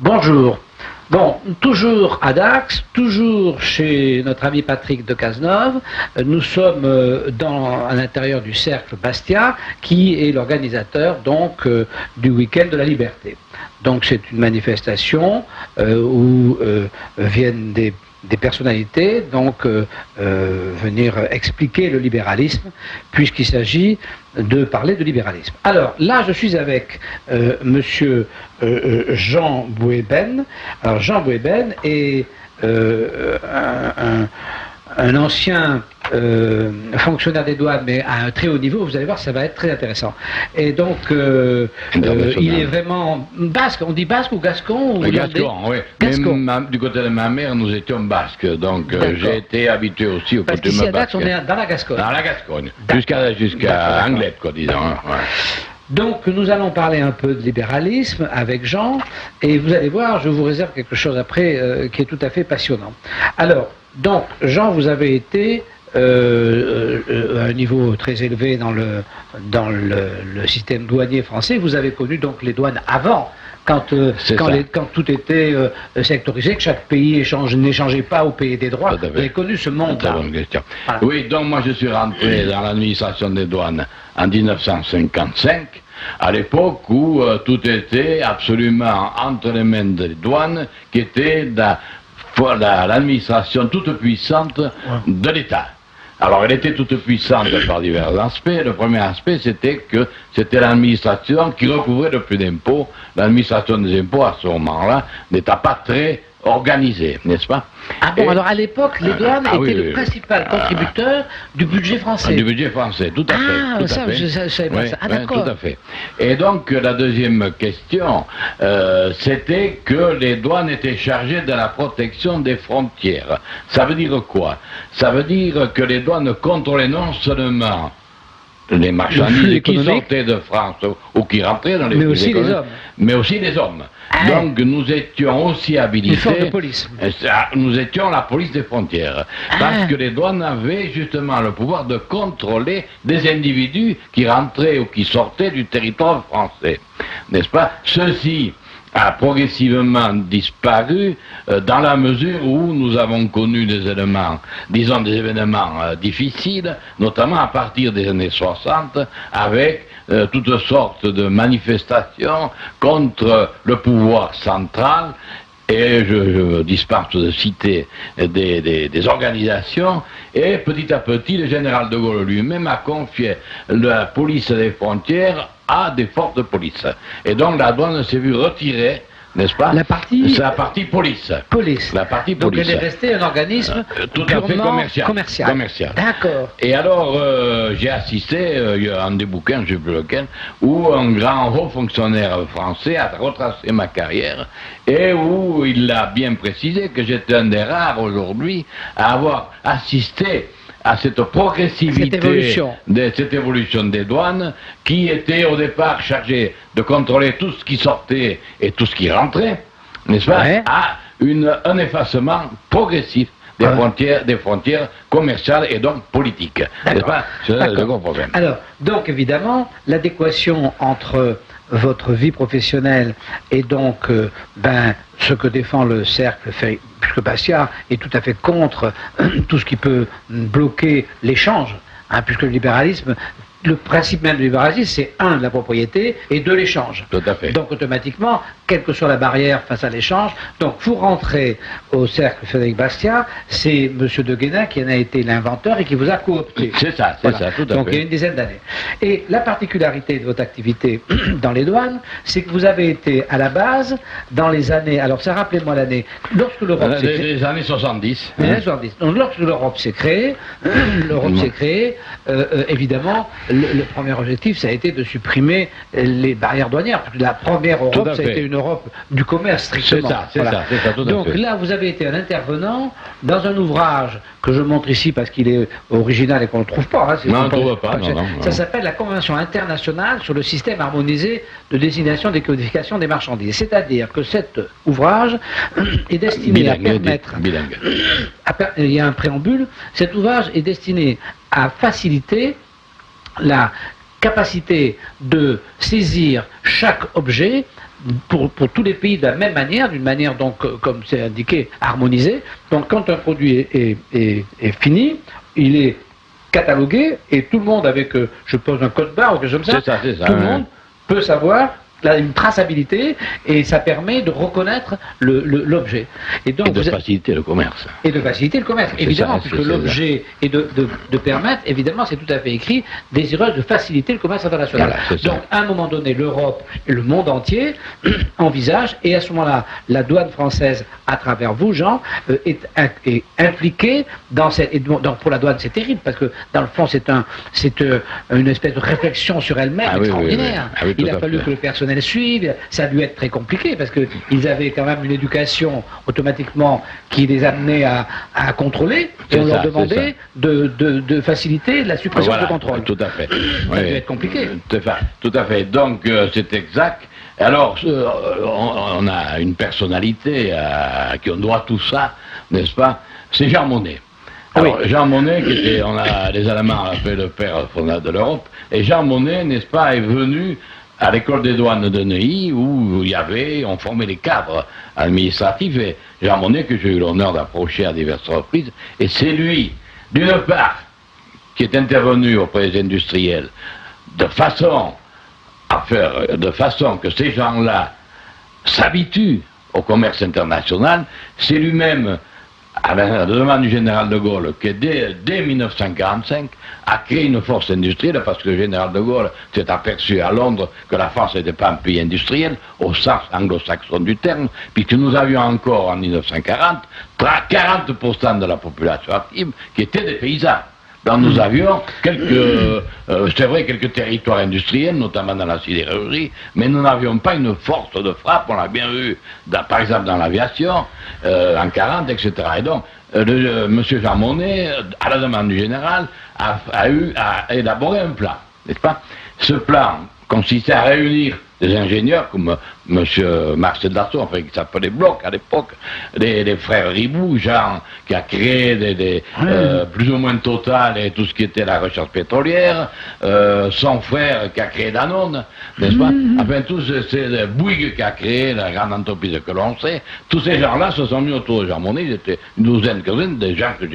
Bonjour. Bon, toujours à Dax, toujours chez notre ami Patrick de Cazeneuve, nous sommes à l'intérieur du Cercle Bastia, qui est l'organisateur donc du Week-end de la Liberté. Donc c'est une manifestation où viennent des personnalités donc venir expliquer le libéralisme, puisqu'il s'agit de parler de libéralisme. Alors là, je suis avec monsieur Jean Bouébène. Alors Jean Bouébène est un ancien fonctionnaire des douanes, mais à un très haut niveau. Vous allez voir, ça va être très intéressant. Et donc, il est vraiment basque. On dit basque ou gascon ou Gascon, oui. Gascon. Même du côté de ma mère, nous étions basques. Donc, j'ai été habitué aussi au Parce coutumes qu'ici à Dax, basques. on est dans la Gascogne. Dans la Gascogne. Jusqu'à Anglette, quoi, disons. Hein, ouais. Donc nous allons parler un peu de libéralisme avec Jean, et vous allez voir, je vous réserve quelque chose après qui est tout à fait passionnant. Alors, donc Jean, vous avez été à un niveau très élevé dans le système douanier français. Vous avez connu donc les douanes avant, quand tout était sectorisé, que chaque pays n'échangeait pas au pays des droits. Vous avez connu ce monde-là. Voilà. Oui, donc moi je suis rentré dans l'administration des douanes en 1955, à l'époque où tout était absolument entre les mains des douanes, qui était l'administration toute puissante de l'État. Alors, elle était toute puissante par divers aspects. Le premier aspect, c'était que c'était l'administration qui recouvrait le plus d'impôts. L'administration des impôts, à ce moment-là, n'était pas très organisée, n'est-ce pas? Ah bon, alors à l'époque, les douanes étaient le principal contributeur du budget français. Du budget français, tout à fait. Ah, ça, je ne savais pas ça. Ah, d'accord. Tout à fait. Et donc, la deuxième question, c'était que les douanes étaient chargées de la protection des frontières. Ça veut dire quoi? Ça veut dire que les douanes contrôlaient non seulement les marchandises qui sortaient de France ou qui rentraient dans les mais aussi les hommes. Mais aussi les hommes. Donc nous étions aussi habilités. Une force de police. Nous étions la police des frontières. Parce que les douanes avaient justement le pouvoir de contrôler des individus qui rentraient ou qui sortaient du territoire français. N'est-ce pas? Ceci a progressivement disparu dans la mesure où nous avons connu des éléments, disons des événements difficiles, notamment à partir des années 60, avec toutes sortes de manifestations contre le pouvoir central. Et je dispense de citer des organisations, et petit à petit, le général de Gaulle lui-même a confié la police des frontières à des forces de police. Et donc la douane s'est vue retirer, n'est-ce pas? C'est la partie police. Police. La partie donc police. Elle est restée un organisme tout à fait commercial. D'accord. Et alors, j'ai assisté, en des bouquins, je ne sais plus lequel, où un grand haut fonctionnaire français a retracé ma carrière, et où il a bien précisé que j'étais un des rares aujourd'hui à avoir assisté à cette progressivité, cette évolution des douanes, qui était au départ chargée de contrôler tout ce qui sortait et tout ce qui rentrait, n'est-ce pas, à un effacement progressif des frontières commerciales et donc politiques. N'est-ce pas? C'est le gros problème. Alors, donc évidemment, l'adéquation entre votre vie professionnelle et donc ce que défend le cercle, puisque Bastia est tout à fait contre tout ce qui peut bloquer l'échange, puisque le libéralisme, le principe même du libéralisme, c'est un, la propriété, et deux, l'échange. Tout à fait. Donc automatiquement, quelle que soit la barrière face à l'échange, donc vous rentrez au cercle Frédéric Bastiat, c'est M. de Guénin qui en a été l'inventeur et qui vous a coopté. C'est ça, tout à fait. Donc il y a une dizaine d'années. Et la particularité de votre activité dans les douanes, c'est que vous avez été à la base dans les années, alors ça rappelez-moi l'année, lorsque l'Europe s'est créée. Les années 70. Les années 70. Donc lorsque l'Europe s'est créée, évidemment, le premier objectif, ça a été de supprimer les barrières douanières. Parce que la première Europe, ça a été une Europe du commerce, strictement. C'est ça, tout à fait. Donc là, vous avez été un intervenant dans un ouvrage que je montre ici parce qu'il est original et qu'on ne le trouve pas. Non, on ne le trouve pas. Ça s'appelle la Convention internationale sur le système harmonisé de désignation et de codification des marchandises. C'est-à-dire que cet ouvrage est destiné à permettre... Il y a un préambule. Cet ouvrage est destiné à faciliter la capacité de saisir chaque objet pour tous les pays de la même manière, d'une manière donc, comme c'est indiqué, harmonisée. Donc quand un produit est fini, il est catalogué et tout le monde avec, je pose un code barre ou quelque chose comme ça, tout le monde peut savoir une traçabilité et ça permet de reconnaître l'objet. Et de faciliter le commerce. Et de faciliter le commerce, évidemment, puisque l'objet est de permettre, évidemment, c'est tout à fait écrit, désireuse de faciliter le commerce international. Voilà, donc, à un moment donné, l'Europe et le monde entier envisagent, et à ce moment-là, la douane française, à travers vous, Jean, est impliquée dans cette... Et donc, pour la douane, c'est terrible, parce que, dans le fond, c'est une espèce de réflexion sur elle-même extraordinaire. Il a fallu que le personnel suivre, ça a dû être très compliqué parce qu'ils avaient quand même une éducation automatiquement qui les amenait à contrôler et on leur demandait de faciliter la suppression de contrôle. Tout à fait. Ça a dû être compliqué. Tout à fait. Donc c'est exact. Alors on a une personnalité à qui on doit tout ça, n'est-ce pas? C'est Jean Monnet. Alors, Jean Monnet, les Allemands appellent le père fondateur de l'Europe, et Jean Monnet, n'est-ce pas, est venu à l'école des douanes de Neuilly, où on formait les cadres administratifs, et Jean Monnet, que j'ai eu l'honneur d'approcher à diverses reprises, et c'est lui, d'une part, qui est intervenu auprès des industriels, de façon que ces gens-là s'habituent au commerce international, c'est lui-même, à la demande du général de Gaulle, qui dès 1945 a créé une force industrielle, parce que le général de Gaulle s'est aperçu à Londres que la France n'était pas un pays industriel, au sens anglo-saxon du terme, puisque nous avions encore en 1940 40% de la population active qui étaient des paysans. Donc nous avions quelques territoires industriels, notamment dans la sidérurgie, mais nous n'avions pas une force de frappe, on l'a bien vu, par exemple dans l'aviation, en 40, etc. Et donc, M. Jean Monnet, à la demande du général, a élaboré un plan, n'est-ce pas? Ce plan consistait à réunir des ingénieurs comme M. Marcel Dassault, enfin qui s'appelait Bloch à l'époque, les frères Ribou, Jean, qui a créé plus ou moins Total et tout ce qui était la recherche pétrolière, son frère qui a créé Danone, n'est-ce pas? Enfin, c'est Bouygues qui a créé la grande entreprise que l'on sait. Tous ces gens-là se sont mis autour de Jean Monnet, ils étaient une douzaine, des gens que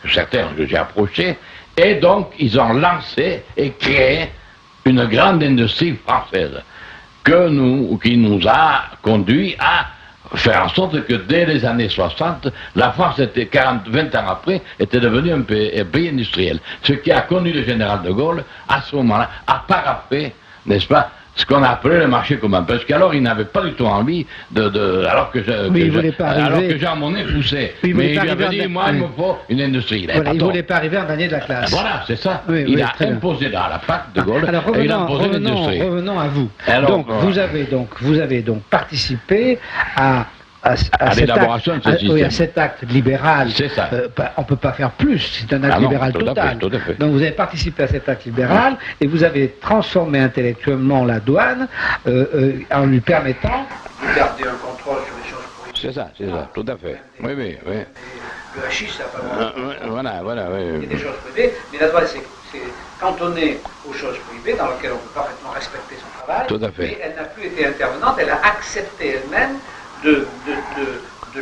certains que j'ai approchés, et donc ils ont lancé et créé une grande industrie française qui nous a conduit à faire en sorte que dès les années 60, la France était 20 ans après, était devenue un pays industriel. Ce qui a conduit le général de Gaulle, à ce moment-là, à paraphé, n'est-ce pas, ce qu'on a appelé le marché commun. Parce qu'alors, il n'avait pas du tout envie alors que Jean Monnet poussait. Mais il avait dit, moi, il me faut une industrie. Il ne voulait pas arriver en dernier de la classe. Voilà, c'est ça. Il a imposé là, la PAC de Gaulle, et il a imposé l'industrie. Revenons à vous. Alors, vous avez donc participé à l'élaboration de ce système. Oui, à cet acte libéral. C'est ça. On ne peut pas faire plus, c'est un acte libéral total. Tout à fait. Donc vous avez participé à cet acte libéral et vous avez transformé intellectuellement la douane en lui permettant de garder un contrôle sur les choses prohibées. C'est ça, tout à fait. Oui. Le hachis, ça n'a pas Voilà, oui. Il y a des choses prohibées, mais la douane, c'est cantonné aux choses prohibées, dans lesquelles on peut parfaitement respecter son travail. Tout à fait. Et elle n'a plus été intervenante, elle a accepté elle-même de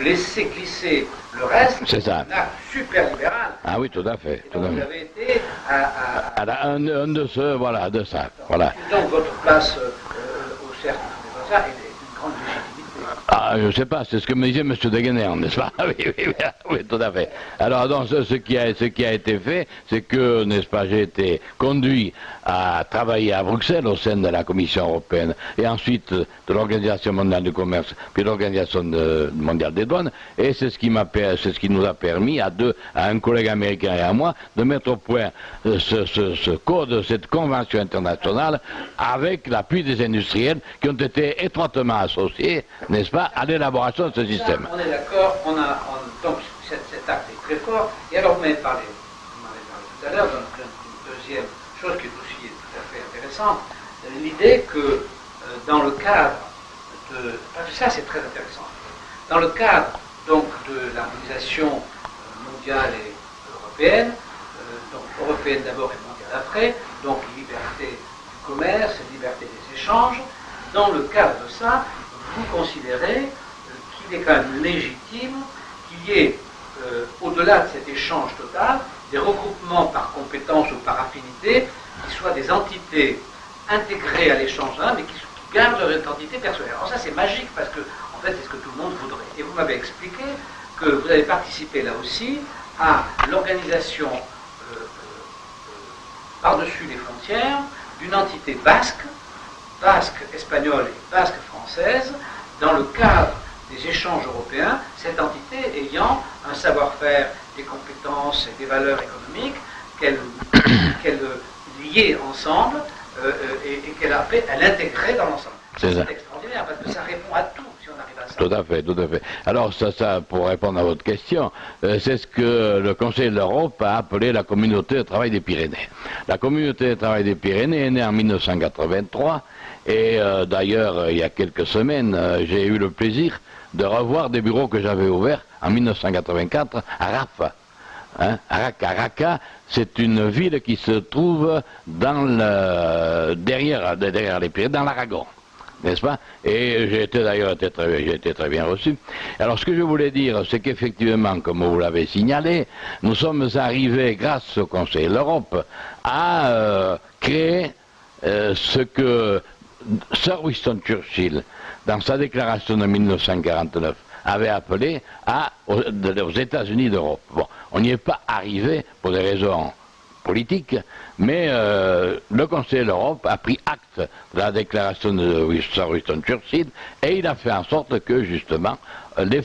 laisser glisser le reste. C'est ça. Un acte super libéral. Ah oui, tout à fait. Et donc vous avez été un de ceux, voilà, de ça. Voilà. Donc votre place au cercle de ça est une grande légitimité. Ah, je ne sais pas, c'est ce que me disait M. Deguener, n'est-ce pas? Oui, tout à fait. Alors, donc, ce qui a été fait, c'est que, n'est-ce pas, j'ai été conduit à travailler à Bruxelles au sein de la Commission européenne et ensuite de l'Organisation mondiale du commerce, puis l'Organisation mondiale des douanes, et c'est ce qui nous a permis à un collègue américain et à moi de mettre au point ce code, cette convention internationale avec l'appui des industriels qui ont été étroitement associés, n'est-ce pas, à l'élaboration de ce système. On est d'accord, donc cet acte est très fort, et alors vous m'avez parlé tout à l'heure d'une deuxième chose qui est aussi tout à fait intéressante, l'idée que dans le cadre parce que ça c'est très intéressant, dans le cadre donc de l'harmonisation mondiale et européenne, donc européenne d'abord et mondiale après, donc liberté du commerce, liberté des échanges, dans le cadre de ça, vous considérez qu'il est quand même légitime qu'il y ait, au-delà de cet échange total, des regroupements par compétence ou par affinité, qui soient des entités intégrées à l'échange, mais qui gardent leur identité personnelle. Alors ça c'est magique parce que, en fait, c'est ce que tout le monde voudrait. Et vous m'avez expliqué que vous avez participé là aussi à l'organisation par-dessus les frontières d'une entité basque, espagnole et basque française, dans le cadre des échanges européens, cette entité ayant un savoir-faire, des compétences et des valeurs économiques qu'elle liait ensemble et qu'elle a fait, elle intégrait dans l'ensemble. C'est extraordinaire parce que ça répond à tout si on arrive à ça. Tout à fait, tout à fait. Alors ça pour répondre à votre question, c'est ce que le Conseil de l'Europe a appelé la communauté de travail des Pyrénées. La communauté de travail des Pyrénées est née en 1983 et d'ailleurs il y a quelques semaines j'ai eu le plaisir de revoir des bureaux que j'avais ouverts en 1984 à Rafa. Hein, Raqqa, c'est une ville qui se trouve dans derrière les Pyrénées, dans l'Aragon, n'est-ce pas? Et j'ai été très bien reçu. Alors ce que je voulais dire, c'est qu'effectivement, comme vous l'avez signalé, nous sommes arrivés, grâce au Conseil de l'Europe, à créer ce que Sir Winston Churchill, dans sa déclaration de 1949, avait appelé aux États-Unis d'Europe. Bon, on n'y est pas arrivé pour des raisons politiques, mais le Conseil de l'Europe a pris acte de la déclaration de Sir Winston Churchill et il a fait en sorte que, justement, les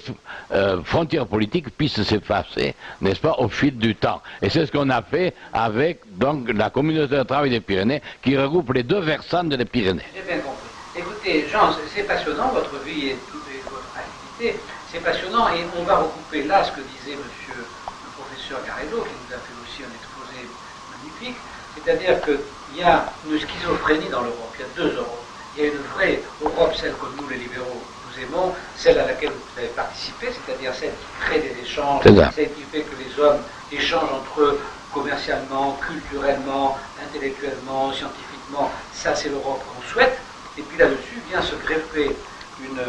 frontières politiques puissent s'effacer, n'est-ce pas, au fil du temps. Et c'est ce qu'on a fait avec, donc, la communauté de travail des Pyrénées qui regroupe les deux versants des Pyrénées. J'ai bien compris. Écoutez, Jean, c'est passionnant, votre vie et toute votre activité, c'est passionnant, et on va recouper là ce que disait monsieur le professeur Garrido, qui nous a fait aussi un exposé magnifique, c'est-à-dire qu'il y a une schizophrénie dans l'Europe, il y a deux Europes. Il y a une vraie Europe, celle que nous, les libéraux, nous aimons, celle à laquelle vous avez participé, c'est-à-dire celle qui crée des échanges, celle qui fait que les hommes échangent entre eux commercialement, culturellement, intellectuellement, scientifiquement. Ça, c'est l'Europe qu'on souhaite. Et puis là-dessus vient se greffer une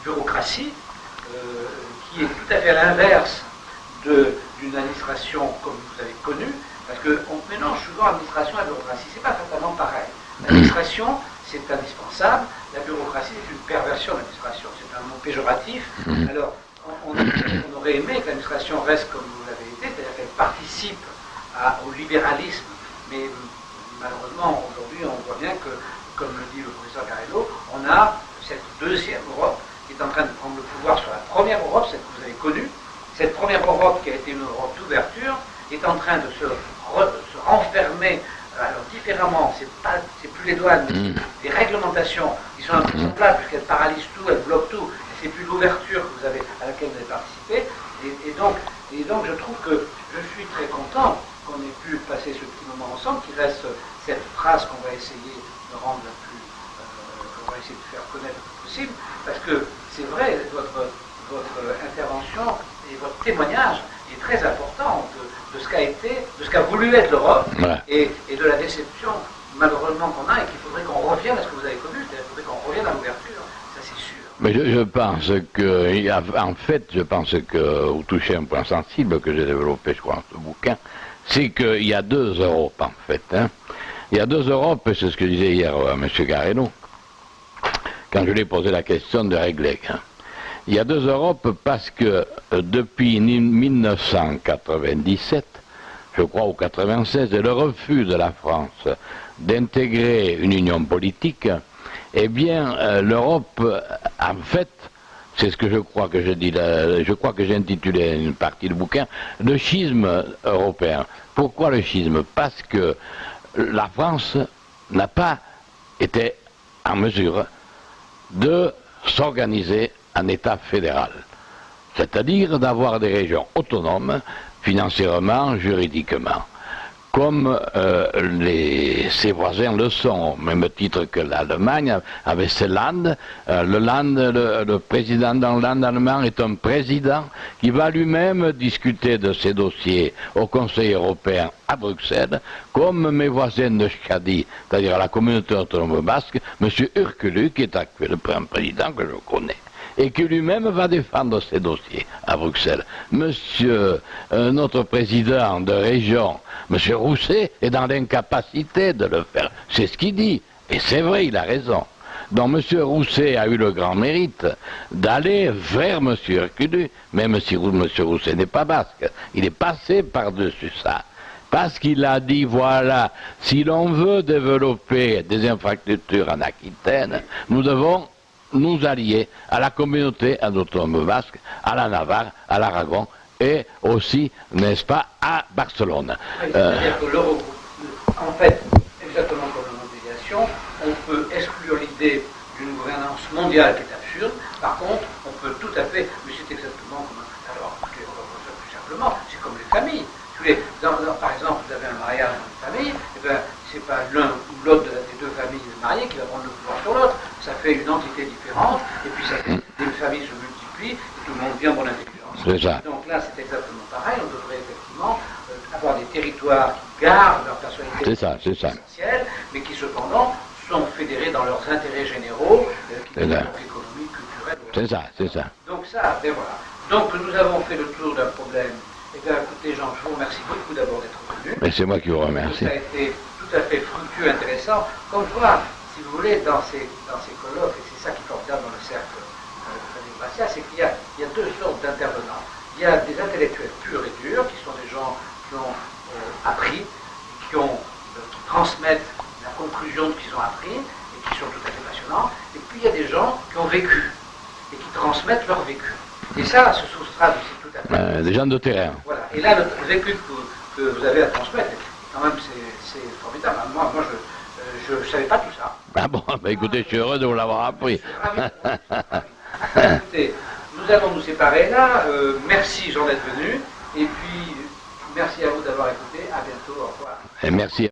bureaucratie qui est tout à fait à l'inverse d'une administration comme vous avez connue, parce qu'on mélange souvent administration et bureaucratie. C'est pas totalement pareil. L'administration, c'est indispensable. La bureaucratie, c'est une perversion de l'administration. C'est un mot péjoratif. Alors, on aurait aimé que l'administration reste comme vous l'avez été, c'est-à-dire qu'elle participe au libéralisme. Mais malheureusement, aujourd'hui, on voit bien que, comme le dit le professeur Garrido, on a cette deuxième Europe qui est en train de prendre le pouvoir sur la première Europe, celle que vous avez connue. Cette première Europe, qui a été une Europe d'ouverture, est en train de se renfermer, alors différemment, c'est plus les douanes, mais des réglementations qui sont un peu semblables, puisqu'elles paralysent tout, elles bloquent tout, et c'est plus l'ouverture à laquelle vous avez participé. Et donc je trouve que je suis très content qu'on ait pu passer ce petit moment ensemble, qu'il reste cette phrase qu'on va essayer de rendre la plus, qu'on va essayer de faire connaître le plus possible, parce que c'est vrai, votre intervention et votre témoignage est très important de ce qu'a été, de ce qu'a voulu être l'Europe, et de la déception malheureusement qu'on a, et qu'il faudrait qu'on revienne à ce que vous avez connu, c'est-à-dire qu'il faudrait qu'on revienne à l'ouverture, ça c'est sûr. Mais je pense que, en fait, je pense que vous touchez un point sensible que j'ai développé, je crois, dans ce bouquin, c'est qu'il y a deux Europes, en fait. Hein. Il y a deux Europes, et c'est ce que disait hier M. Garrido, quand je lui ai posé la question de régler. Hein. Il y a deux Europes parce que depuis 1997, je crois, ou 96, et le refus de la France d'intégrer une union politique, eh bien, l'Europe, en fait, c'est ce que je crois que je dis, je crois que j'ai intitulé une partie du bouquin, le schisme européen. Pourquoi le schisme? Parce que la France n'a pas été en mesure de s'organiser en État fédéral, c'est-à-dire d'avoir des régions autonomes, financièrement, juridiquement. comme ses voisins le sont, au même titre que l'Allemagne avec ses Land. Le président d'un Land allemand est un président qui va lui-même discuter de ses dossiers au Conseil européen à Bruxelles, comme mes voisins de Schadi, c'est-à-dire la communauté autonome basque, M. Urkulu, qui est actuellement un président que je connais, et qui lui-même va défendre ses dossiers à Bruxelles. Notre président de région, M. Rousset, est dans l'incapacité de le faire. C'est ce qu'il dit, et c'est vrai, il a raison. Donc M. Rousset a eu le grand mérite d'aller vers M. Urkulu, même si M. Rousset n'est pas basque. Il est passé par-dessus ça. Parce qu'il a dit, voilà, si l'on veut développer des infrastructures en Aquitaine, nous devons nous allier à la communauté autonome basque, à la Navarre, à l'Aragon et aussi, n'est-ce pas, à Barcelone. Oui, c'est-à-dire que en fait, exactement comme la mondialisation, on peut exclure l'idée d'une gouvernance mondiale qui est absurde. Par contre, on peut tout à fait, mais c'est exactement comme alors, écoutez, on va voir ça plus simplement, c'est comme les familles. Par exemple, vous avez un mariage dans une famille, et bien, c'est pas l'un ou l'autre des deux familles mariées qui va prendre le pouvoir sur l'autre. Ça fait une entité différente, et puis ça fait des familles se multiplient, et tout le monde vient pour l'intelligence. Donc là, c'est exactement pareil. On devrait effectivement avoir des territoires qui gardent leur personnalité essentielle, mais qui cependant sont fédérés dans leurs intérêts généraux, qui sont économiques, culturels. C'est ça. Donc ça, ben voilà. Donc nous avons fait le tour d'un problème. Eh bien, écoutez, Jean, je vous remercie beaucoup d'abord d'être venu. Mais c'est moi qui vous remercie. Ça a été tout à fait fructueux, intéressant. Comme quoi, si vous voulez, dans ces colloques, et c'est ça qui est formidable dans le cercle Frédéric Bastiat, c'est qu'il y a deux sortes d'intervenants. Il y a des intellectuels purs et durs, qui sont des gens qui ont appris, qui transmettent la conclusion de ce qu'ils ont appris, et qui sont tout à fait passionnants. Et puis il y a des gens qui ont vécu, et qui transmettent leur vécu. Et ça se soustrae aussi tout à fait. Des gens de terrain. Voilà. Et là, le vécu que vous avez à transmettre, quand même, c'est formidable. Moi, je ne savais pas tout ça. Ah bon, bah écoutez, je suis heureux de vous l'avoir appris. Écoutez, nous allons nous séparer là. Merci Jean d'être venu. Et puis, merci à vous d'avoir écouté. À bientôt. Au revoir. Et merci.